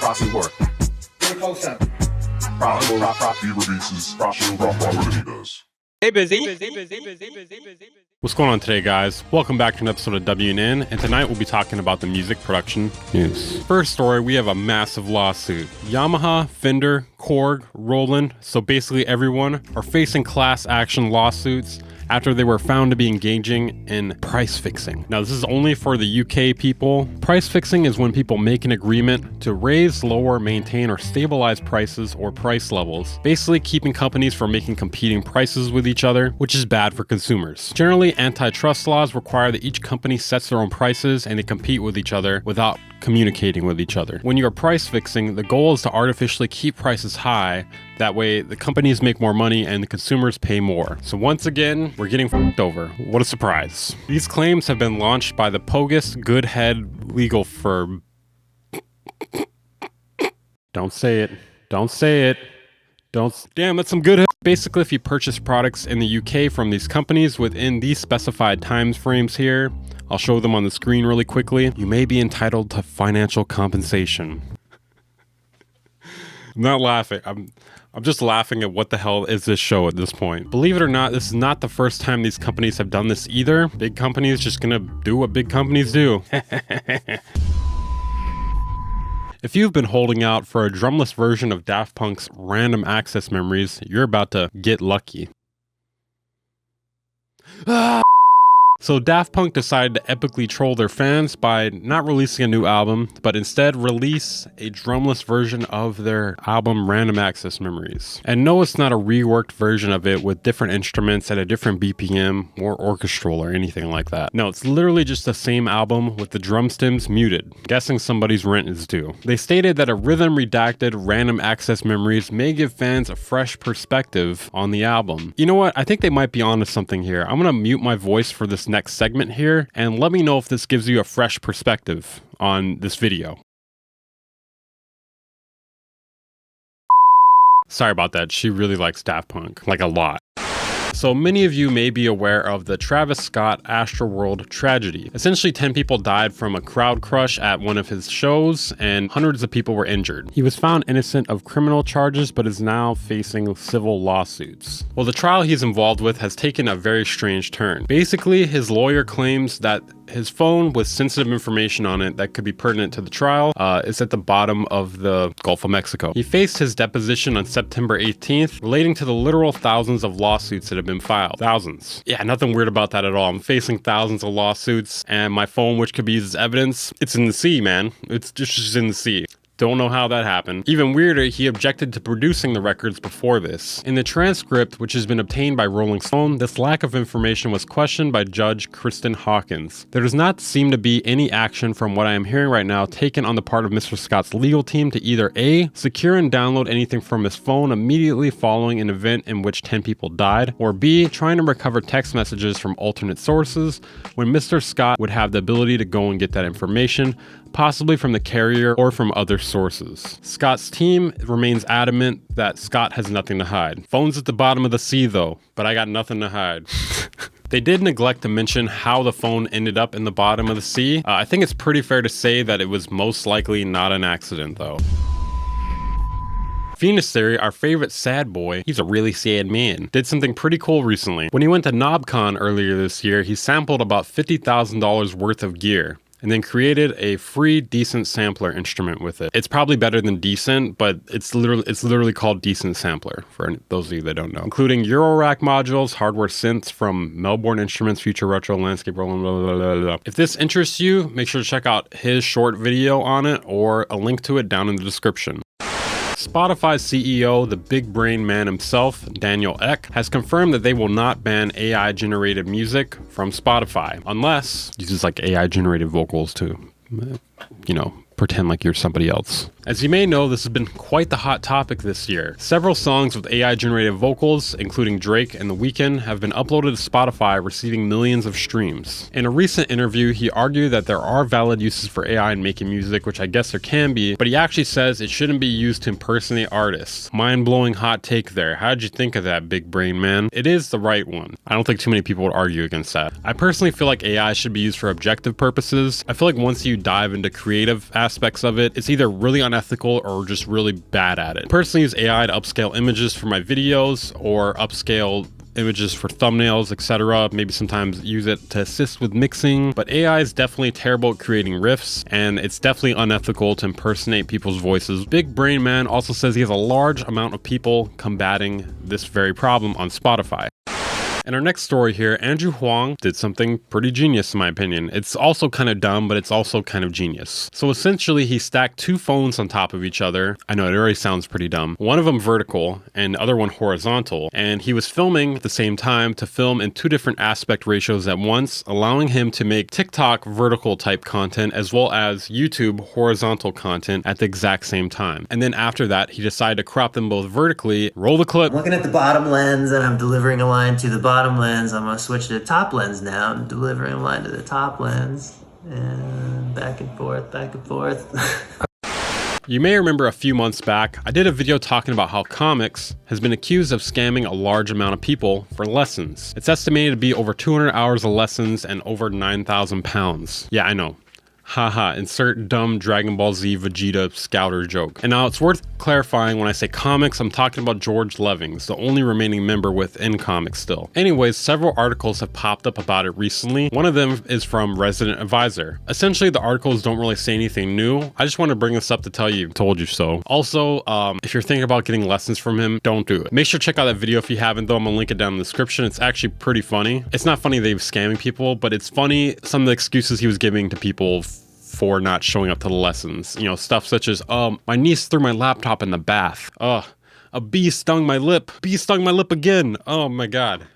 Proxy work. Get a close up. He releases quality does. Hey, busy. What's going on today, guys? Welcome back to an episode of WNN, and tonight we'll be talking about the music production news. First story, we have a massive lawsuit. Yamaha, Fender, KORG, ROLAND, so basically everyone, are facing class action lawsuits after they were found to be engaging in price fixing. Now, this is only for the UK people. Price fixing is when people make an agreement to raise, lower, maintain, or stabilize prices or price levels, basically keeping companies from making competing prices with each other, which is bad for consumers. Generally, antitrust laws require that each company sets their own prices and they compete with each other without communicating with each other. When you are price fixing, the goal is to artificially keep prices high. That way, the companies make more money and the consumers pay more. So once again, we're getting f***ed over. What a surprise. These claims have been launched by the Pogus Goodhead legal firm. Don't say it. Don't say it. Damn, that's some good. Basically, if you purchase products in the UK from these companies within these specified time frames here, I'll show them on the screen really quickly, you may be entitled to financial compensation. I'm not laughing. I'm just laughing at what the hell is this show at this point. Believe it or not, this is not the first time these companies have done this either. Big companies just gonna do what big companies do. If you've been holding out for a drumless version of Daft Punk's Random Access Memories, you're about to get lucky. So Daft Punk decided to epically troll their fans by not releasing a new album, but instead release a drumless version of their album Random Access Memories. And no, it's not a reworked version of it with different instruments at a different BPM or orchestral or anything like that. No, it's literally just the same album with the drum stems muted. Guessing somebody's rent is due. They stated that a rhythm redacted Random Access Memories may give fans a fresh perspective on the album. You know what? I think they might be onto something here. I'm gonna mute my voice for this next segment here, and let me know if this gives you a fresh perspective on this video. Sorry about that. She really likes Daft Punk, like a lot. So many of you may be aware of the Travis Scott Astroworld tragedy. Essentially, 10 people died from a crowd crush at one of his shows, and hundreds of people were injured. He was found innocent of criminal charges, but is now facing civil lawsuits. Well, the trial he's involved with has taken a very strange turn. Basically, his lawyer claims that his phone with sensitive information on it that could be pertinent to the trial is at the bottom of the Gulf of Mexico. He faced his deposition on September 18th, relating to the literal thousands of lawsuits that have been filed. Thousands. Yeah, nothing weird about that at all. I'm facing thousands of lawsuits, and my phone, which could be used as evidence, it's in the sea, man. It's just in the sea. Don't know how that happened. Even weirder, he objected to producing the records before this. In the transcript, which has been obtained by Rolling Stone, this lack of information was questioned by Judge Kristen Hawkins. There does not seem to be any action from what I am hearing right now taken on the part of Mr. Scott's legal team to either A, secure and download anything from his phone immediately following an event in which 10 people died, or B, trying to recover text messages from alternate sources when Mr. Scott would have the ability to go and get that information, possibly from the carrier or from other sources. Scott's team remains adamant that Scott has nothing to hide. Phone's at the bottom of the sea though, but I got nothing to hide. They did neglect to mention how the phone ended up in the bottom of the sea. I think it's pretty fair to say that it was most likely not an accident though. Venus Theory, our favorite sad boy, he's a really sad man, did something pretty cool recently. When he went to KnobCon earlier this year, he sampled about $50,000 worth of gear, and then created a free Decent Sampler instrument with it. It's probably better than Decent, but it's literally called Decent Sampler, for those of you that don't know. Including Eurorack modules, hardware synths from Melbourne Instruments, Future Retro, Landscape, blah, blah, blah, blah, blah. If this interests you, make sure to check out his short video on it, or a link to it down in the description. Spotify's CEO, the big brain man himself, Daniel Ek, has confirmed that they will not ban AI-generated music from Spotify, unless uses like AI-generated vocals to, you know, pretend like you're somebody else. As you may know, this has been quite the hot topic this year. Several songs with AI-generated vocals, including Drake and The Weeknd, have been uploaded to Spotify, receiving millions of streams. In a recent interview, he argued that there are valid uses for AI in making music, which I guess there can be, but he actually says it shouldn't be used to impersonate artists. Mind-blowing hot take there. How did you think of that, big brain man? It is the right one. I don't think too many people would argue against that. I personally feel like AI should be used for objective purposes. I feel like once you dive into creative aspects aspects of it, it's either really unethical or just really bad at it. I personally use AI to upscale images for my videos or upscale images for thumbnails, etc. Maybe sometimes use it to assist with mixing, but AI is definitely terrible at creating riffs, and it's definitely unethical to impersonate people's voices. Big Brain Man also says he has a large amount of people combating this very problem on Spotify. In our next story here, Andrew Huang did something pretty genius in my opinion. It's also kind of dumb, but it's also kind of genius. So essentially he stacked two phones on top of each other. I know it already sounds pretty dumb. One of them vertical and the other one horizontal. And he was filming at the same time to film in two different aspect ratios at once, allowing him to make TikTok vertical type content as well as YouTube horizontal content at the exact same time. And then after that, he decided to crop them both vertically. Roll the clip. I'm looking at the bottom lens and I'm delivering a line to the bottom lens. I'm gonna switch to the top lens now. I'm delivering a line to the top lens and back and forth, back and forth. You may remember a few months back, I did a video talking about how COMMIX has been accused of scamming a large amount of people for lessons. It's estimated to be over 200 hours of lessons and over 9,000 pounds. Yeah, I know. Haha, insert dumb Dragon Ball Z Vegeta scouter joke. And now it's worth clarifying, when I say COMMIX, I'm talking about George Levings, the only remaining member within COMMIX still. Anyways, several articles have popped up about it recently. One of them is from Resident Advisor. Essentially, the articles don't really say anything new. I just want to bring this up to tell you, told you so. Also, if you're thinking about getting lessons from him, don't do it. Make sure to check out that video if you haven't though. I'm gonna link it down in the description. It's actually pretty funny. It's not funny that he was scamming people, but it's funny some of the excuses he was giving to people for not showing up to the lessons. You know, stuff such as, my niece threw my laptop in the bath. A bee stung my lip. Bee stung my lip again. Oh my God.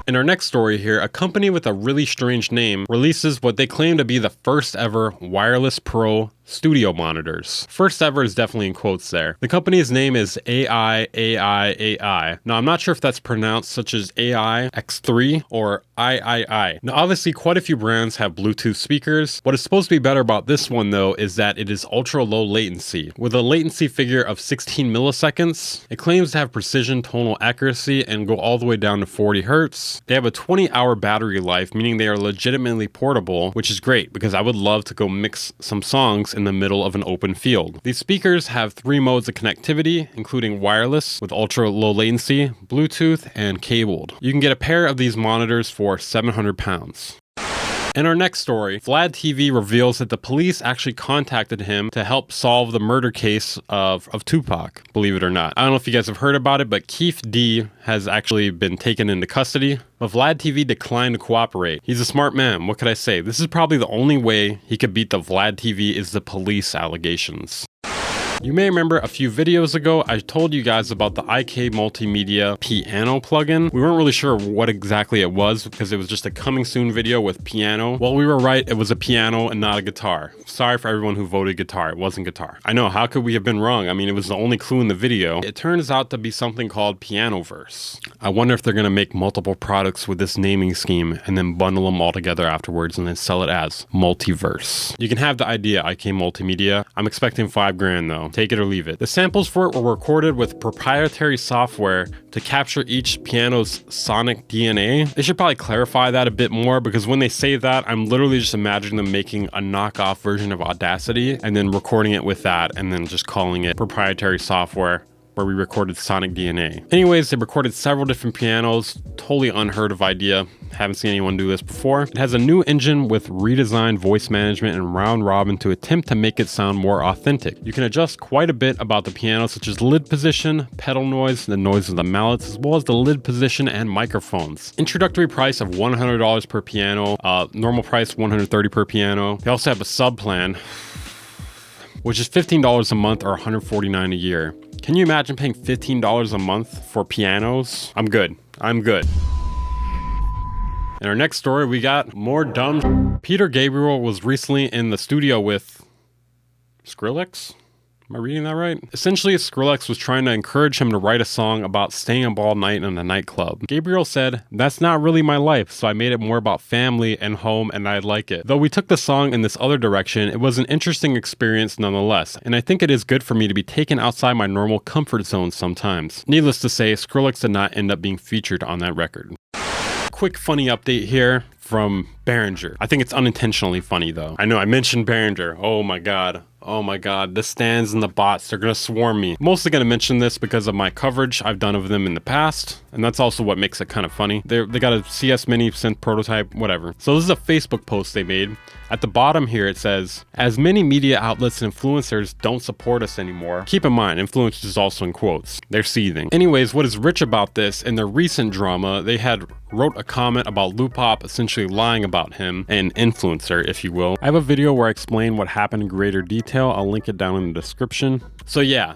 In our next story here, a company with a really strange name releases what they claim to be the first ever wireless pro studio monitors. First ever is definitely in quotes there. The company's name is AI. Now, I'm not sure if that's pronounced such as AI X3 or III. Now, obviously, quite a few brands have Bluetooth speakers. What is supposed to be better about this one, though, is that it is ultra low latency. With a latency figure of 16 milliseconds, it claims to have precision tonal accuracy and go all the way down to 40 hertz. They have a 20-hour battery life, meaning they are legitimately portable, which is great because I would love to go mix some songs in the middle of an open field. These speakers have 3 modes of connectivity, including wireless with ultra low latency, Bluetooth, and cabled. You can get a pair of these monitors for 700 pounds. In our next story, VLAD TV reveals that the police actually contacted him to help solve the murder case of Tupac, believe it or not. I don't know if you guys have heard about it, but Keith D has actually been taken into custody, but VLAD TV declined to cooperate. He's a smart man, what could I say? This is probably the only way he could beat the VLAD TV is the police allegations. You may remember a few videos ago, I told you guys about the IK Multimedia piano plugin. We weren't really sure what exactly it was because it was just a coming soon video with piano. Well, we were right, it was a piano and not a guitar. Sorry for everyone who voted guitar, it wasn't guitar. I know, how could we have been wrong? I mean, it was the only clue in the video. It turns out to be something called PIANOVERSE. I wonder if they're gonna make multiple products with this naming scheme and then bundle them all together afterwards and then sell it as multiverse. You can have the idea, IK Multimedia. I'm expecting $5,000 though. Take it or leave it. The samples for it were recorded with proprietary software to capture each piano's sonic DNA. They should probably clarify that a bit more because when they say that, I'm literally just imagining them making a knockoff version of Audacity and then recording it with that and then just calling it proprietary software where we recorded sonic DNA. Anyways, they recorded several different pianos, totally unheard of idea. Haven't seen anyone do this before. It has a new engine with redesigned voice management and round robin to attempt to make it sound more authentic. You can adjust quite a bit about the piano, such as lid position, pedal noise, the noise of the mallets, as well as the lid position and microphones. Introductory price of $100 per piano, normal price $130 per piano. They also have a sub plan, which is $15 a month or $149 a year. Can you imagine paying $15 a month for pianos? I'm good. I'm good. In our next story, we got more dumb. Peter Gabriel was recently in the studio with SKRILLEX? Am I reading that right? Essentially, SKRILLEX was trying to encourage him to write a song about staying up all night in a nightclub. Gabriel said, "That's not really my life, so I made it more about family and home and I like it. Though we took the song in this other direction, it was an interesting experience nonetheless, and I think it is good for me to be taken outside my normal comfort zone sometimes." Needless to say, SKRILLEX did not end up being featured on that record. Quick funny update here. from BEHRINGER. I think it's unintentionally funny though. I know I mentioned BEHRINGER. Oh my god. Oh my god, the stands and the bots, they're gonna swarm me. I'm mostly gonna mention this because of my coverage I've done of them in the past, and that's also what makes it kind of funny. They got a CS Mini synth prototype, whatever. So this is a Facebook post they made. At the bottom here it says, as many media outlets and influencers don't support us anymore. Keep in mind, influencers is also in quotes. They're seething. Anyways, what is rich about this, in their recent drama, they had wrote a comment about Lupop essentially lying about him, an influencer, if you will. I have a video where I explain what happened in greater detail. I'll link it down in the description. So yeah,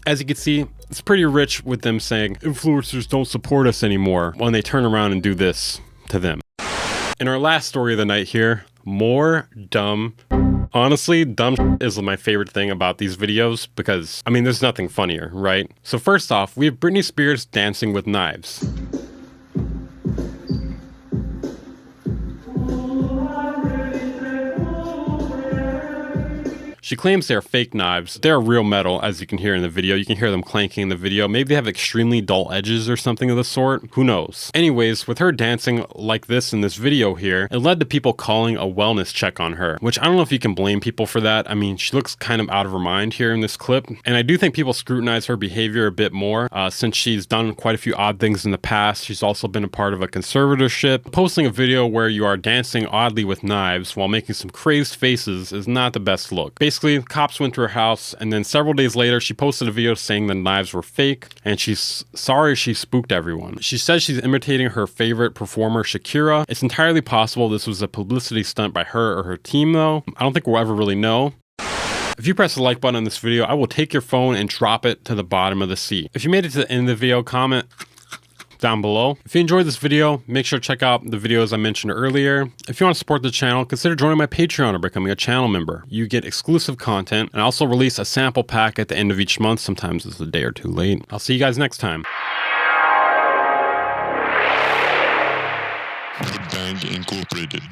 as you can see, it's pretty rich with them saying influencers don't support us anymore when they turn around and do this to them. In our last story of the night here, more dumb. Honestly, dumb is my favorite thing about these videos because, I mean, there's nothing funnier, right? So first off, we have Britney Spears dancing with knives. She claims they're fake knives. They're real metal, as you can hear in the video. You can hear them clanking in the video. Maybe they have extremely dull edges or something of the sort. Who knows? Anyways, with her dancing like this in this video here, it led to people calling a wellness check on her, which I don't know if you can blame people for that. I mean, she looks kind of out of her mind here in this clip. And I do think people scrutinize her behavior a bit more since she's done quite a few odd things in the past. She's also been a part of a conservatorship. Posting a video where you are dancing oddly with knives while making some crazed faces is not the best look. Basically, cops went to her house, and then several days later, she posted a video saying the knives were fake, and she's sorry she spooked everyone. She says she's imitating her favorite performer, Shakira. It's entirely possible this was a publicity stunt by her or her team, though. I don't think we'll ever really know. If you press the like button on this video, I will take your phone and drop it to the bottom of the sea. If you made it to the end of the video, comment down below. If you enjoyed this video, make sure to check out the videos I mentioned earlier. If you want to support the channel, consider joining my Patreon or becoming a channel member. You get exclusive content, and I also release a sample pack at the end of each month. Sometimes it's a day or two late. I'll see you guys next time. Bang Incorporated.